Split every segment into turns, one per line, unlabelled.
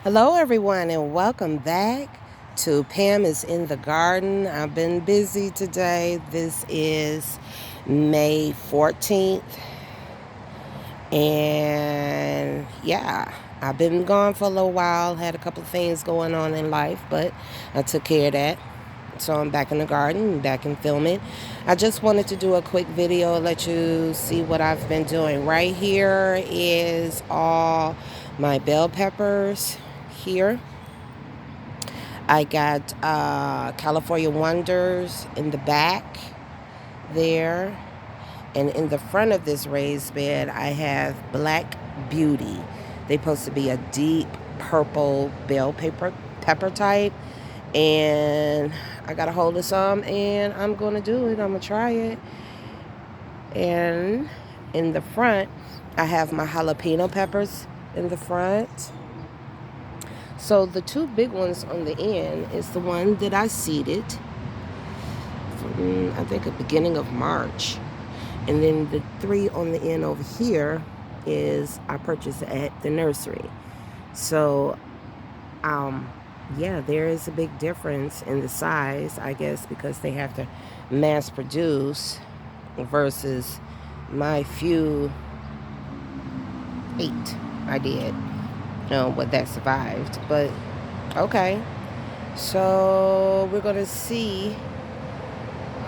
Hello, everyone, and welcome back to Pam is in the Garden. I've been busy today. This is May 14th, and yeah, I've been gone for a little while. Had a couple of things going on in life, but I took care of that. So I'm back in the garden, back in filming. I just wanted to do a quick video, let you see what I've been doing. Right here is all my bell peppers here. I got California Wonders in the back there. And in the front of this raised bed, I have Black Beauty. They're supposed to be a deep purple bell pepper type. And I got a hold of some, and I'm going to do it. I'm going to try it. And in the front, I have my jalapeno peppers in the front. So the two big ones on the end is the one that I seeded from, I think, the beginning of March. And then the three on the end over here is I purchased at the nursery. So, yeah, there is a big difference in the size, I guess, because they have to mass produce versus my few 8 I did. What that survived. But, okay. So, we're going to see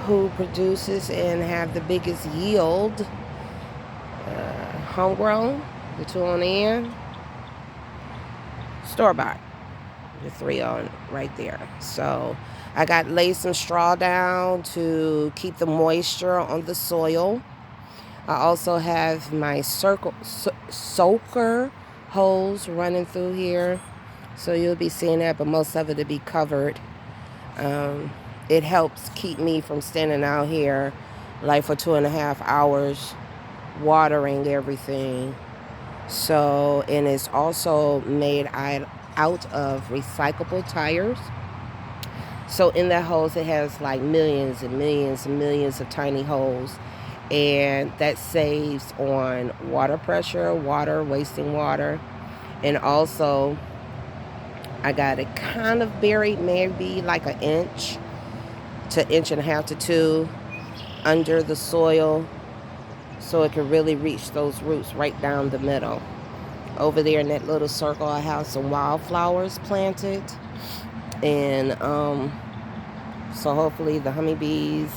who produces and have the biggest yield. Homegrown, the 2 on the end. Store-bought, the 3 on right there. So I got laid some straw down to keep the moisture on the soil. I also have my soaker hose running through here. So you'll be seeing that, but most of it will be covered. It helps keep me from standing out here like for 2.5 hours watering everything. So, and it's also made out of recyclable tires. So in that hose, it has like millions and millions and millions of tiny holes. And that saves on water pressure, wasting water. And also, I got it kind of buried, maybe like an inch to 1.5 to 2 under the soil, so it can really reach those roots right down the middle. Over there in that little circle, I have some wildflowers planted. And so hopefully the honeybees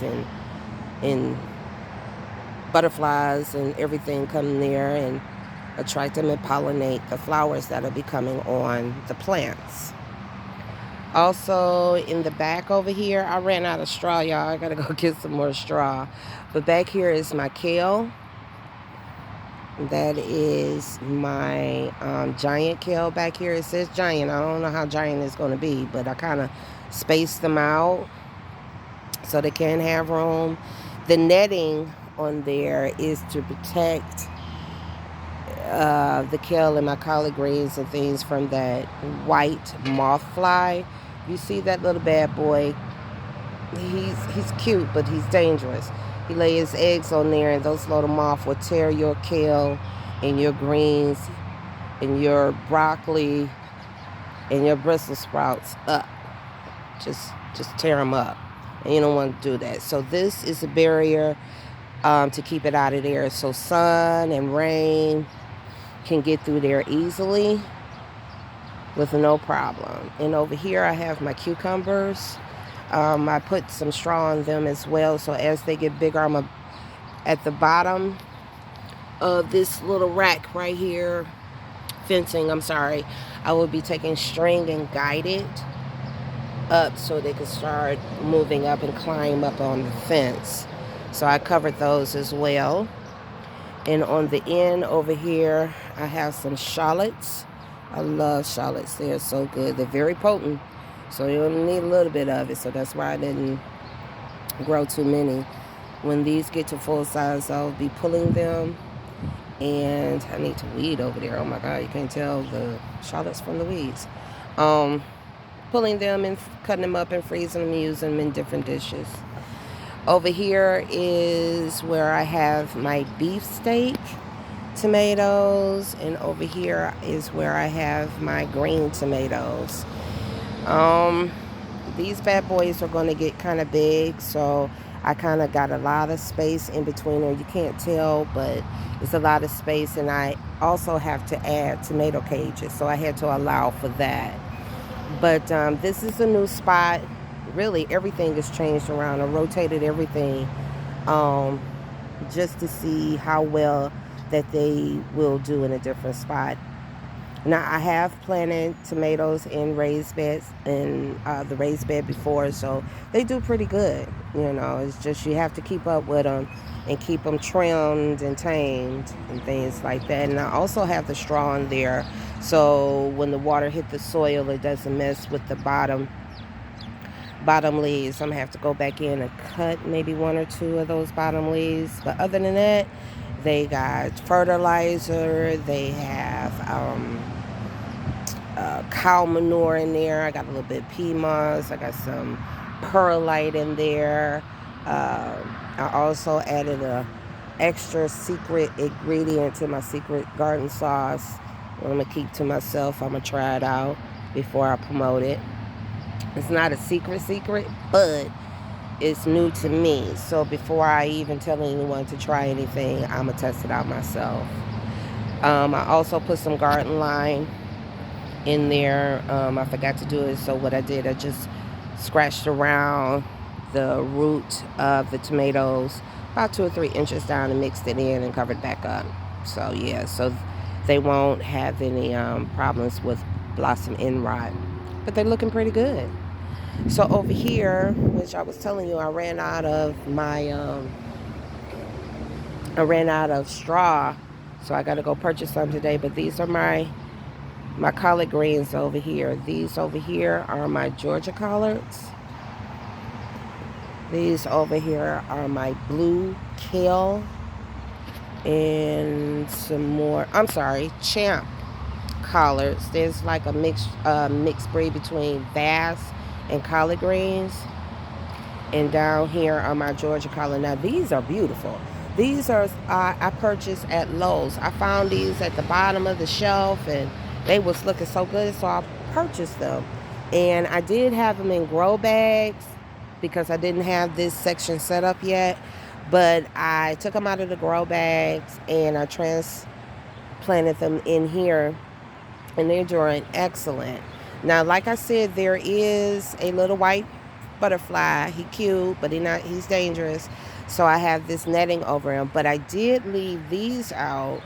and butterflies and everything come there and attract them and pollinate the flowers that will be coming on the plants. Also, in the back over here, I ran out of straw, y'all. I gotta go get some more straw. But back here is my kale. That is my giant kale back here. It says giant. I don't know how giant it's going to be, but I kind of spaced them out so they can have room. The netting on there is to protect the kale and my collard greens and things from that white moth fly. You see that little bad boy? He's cute, but he's dangerous. He lays his eggs on there, and those little moths will tear your kale and your greens and your broccoli and your Brussels sprouts up. Just tear them up, and you don't want to do that. So this is a barrier to keep it out of there, so sun and rain can get through there easily with no problem. And over here I have my cucumbers. I put some straw on them as well, so as they get bigger, I'm at the bottom of this little rack right here, fencing, I will be taking string and guide it up so they can start moving up and climb up on the fence. So I covered those as well. And on the end over here, I have some shallots. I love shallots. They're so good. They're very potent. So you only need a little bit of it. So that's why I didn't grow too many. When these get to full size, I'll be pulling them. And I need to weed over there. Oh my God, you can't tell the shallots from the weeds. Pulling them and cutting them up and freezing them, using them in different dishes. Over here is where I have my beefsteak. tomatoes, and over here is where I have my green tomatoes. Um, these bad boys are going to get kind of big, so I kind of got a lot of space in between them. You can't tell, but it's a lot of space, and I also have to add tomato cages, so I had to allow for that. But this is a new spot. Really, everything has changed around. I rotated everything um, just to see how well that they will do in a different spot. Now, I have planted tomatoes in raised beds, in the raised bed before, so they do pretty good. You know, it's just you have to keep up with them and keep them trimmed and tamed and things like that. And I also have the straw in there, so when the water hit the soil, it doesn't mess with the bottom leaves. I'm gonna have to go back in and cut maybe one or two of those bottom leaves. But other than that, they got fertilizer. They have cow manure in there. I got a little bit of pea moss. I got some perlite in there. I also added a extra secret ingredient to my secret garden sauce. I'm gonna keep to myself. I'm gonna try it out before I promote it. It's not a secret, but it's new to me. So before I even tell anyone to try anything, I'm gonna test it out myself. I also put some garden lime in there. I forgot to do it, so what I did, I just scratched around the root of the tomatoes about 2 or 3 inches down and mixed it in and covered back up. So yeah, so they won't have any problems with blossom end rot, but they're looking pretty good. So over here, which I was telling you, I ran out of straw, so I got to go purchase some today. But these are my collard greens over here. These over here are my Georgia collards. These over here are my blue kale, and some more. I'm sorry, Champ collards. There's like a mixed breed between Bass and collard greens. And down here are my Georgia collard. Now these are beautiful. These are I purchased at Lowe's. I found these at the bottom of the shelf, and they was looking so good, so I purchased them. And I did have them in grow bags because I didn't have this section set up yet. But I took them out of the grow bags and I transplanted them in here, and they're doing excellent. Now, like I said, there is a little white butterfly. He cute, but he's dangerous. So I have this netting over him. But I did leave these out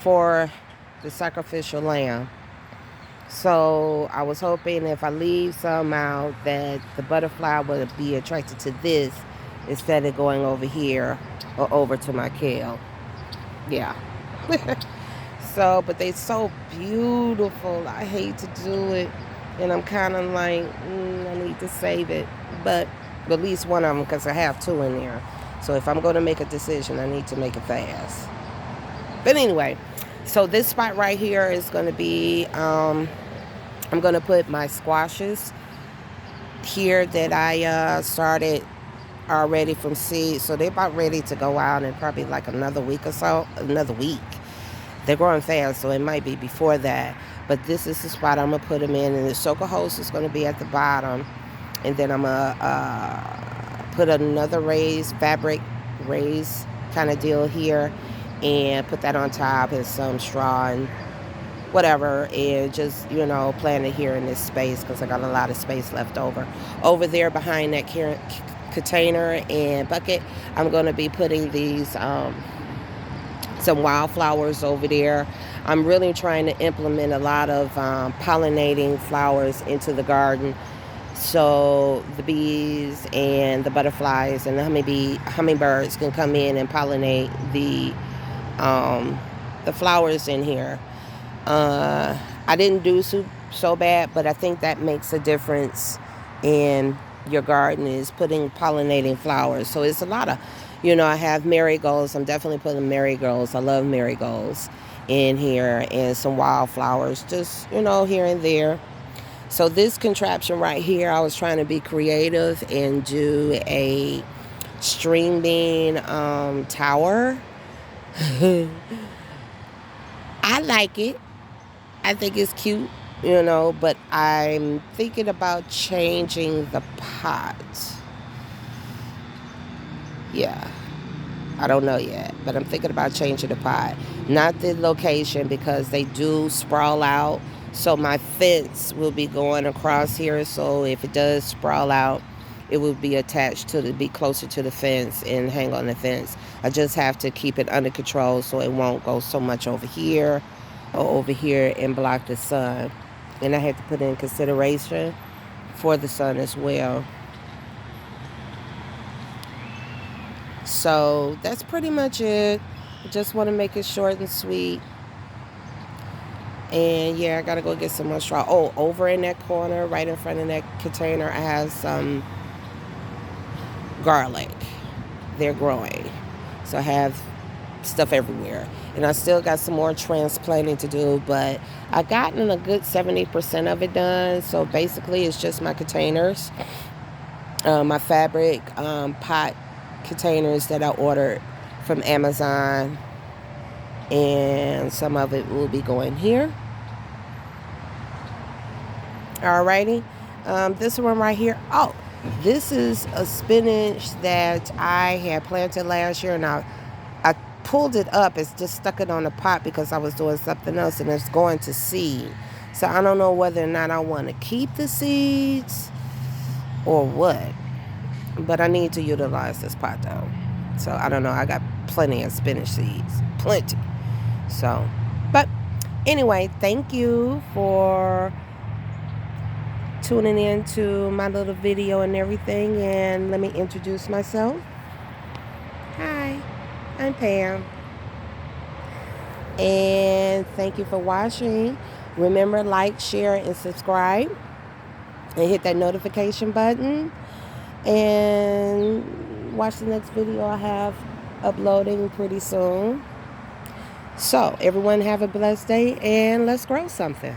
for the sacrificial lamb. So I was hoping if I leave some out that the butterfly would be attracted to this instead of going over here or over to my kale. Yeah. So, but they're so beautiful. I hate to do it. And I'm kind of like, I need to save it. But at least one of them, because I have 2 in there. So if I'm going to make a decision, I need to make it fast. But anyway, so this spot right here is going to be, I'm going to put my squashes here that I started already from seed. So they're about ready to go out in probably like another week or so, another week. They're growing fast, so it might be before that. But this is the spot I'm going to put them in. And the soaker hose is going to be at the bottom. And then I'm going to put another fabric raised kind of deal here. And put that on top and some straw and whatever. And just, plant it here in this space because I got a lot of space left over. Over there behind that container and bucket, I'm going to be putting these some wildflowers over there. I'm really trying to implement a lot of pollinating flowers into the garden, so the bees and the butterflies and the hummingbirds can come in and pollinate the flowers in here. I didn't do so bad, but I think that makes a difference in your garden, is putting pollinating flowers. So it's a lot of, I have marigolds. I'm definitely putting marigolds. I love marigolds in here, and some wildflowers, just, here and there. So this contraption right here, I was trying to be creative and do a string bean tower. I like it. I think it's cute, but I'm thinking about changing the pot. Yeah, I don't know yet, but I'm thinking about changing the pot. Not the location because they do sprawl out. So my fence will be going across here. So if it does sprawl out, it will be attached be closer to the fence and hang on the fence. I just have to keep it under control so it won't go so much over here or over here and block the sun. And I have to put in consideration for the sun as well. So that's pretty much it. I just want to make it short and sweet. And yeah, I gotta go get some more straw. Oh, over in that corner, right in front of that container, I have some garlic. They're growing. So I have stuff everywhere. And I still got some more transplanting to do, but I've gotten a good 70% of it done. So basically it's just my containers, my fabric pot containers that I ordered from Amazon, and some of it will be going here. Alrighty, this one right here. Oh, this is a spinach that I had planted last year, and I pulled it up. It's just stuck it on the pot because I was doing something else, and it's going to seed. So I don't know whether or not I want to keep the seeds or what, but I need to utilize this pot though. So I don't know. I got plenty of spinach seeds, plenty. So, but anyway, thank you for tuning in to my little video and everything. And let me introduce myself. Hi, I'm Pam. And thank you for watching. Remember, like, share, and subscribe. And hit that notification button. And watch the next video I have uploading pretty soon. So, everyone have a blessed day, and let's grow something.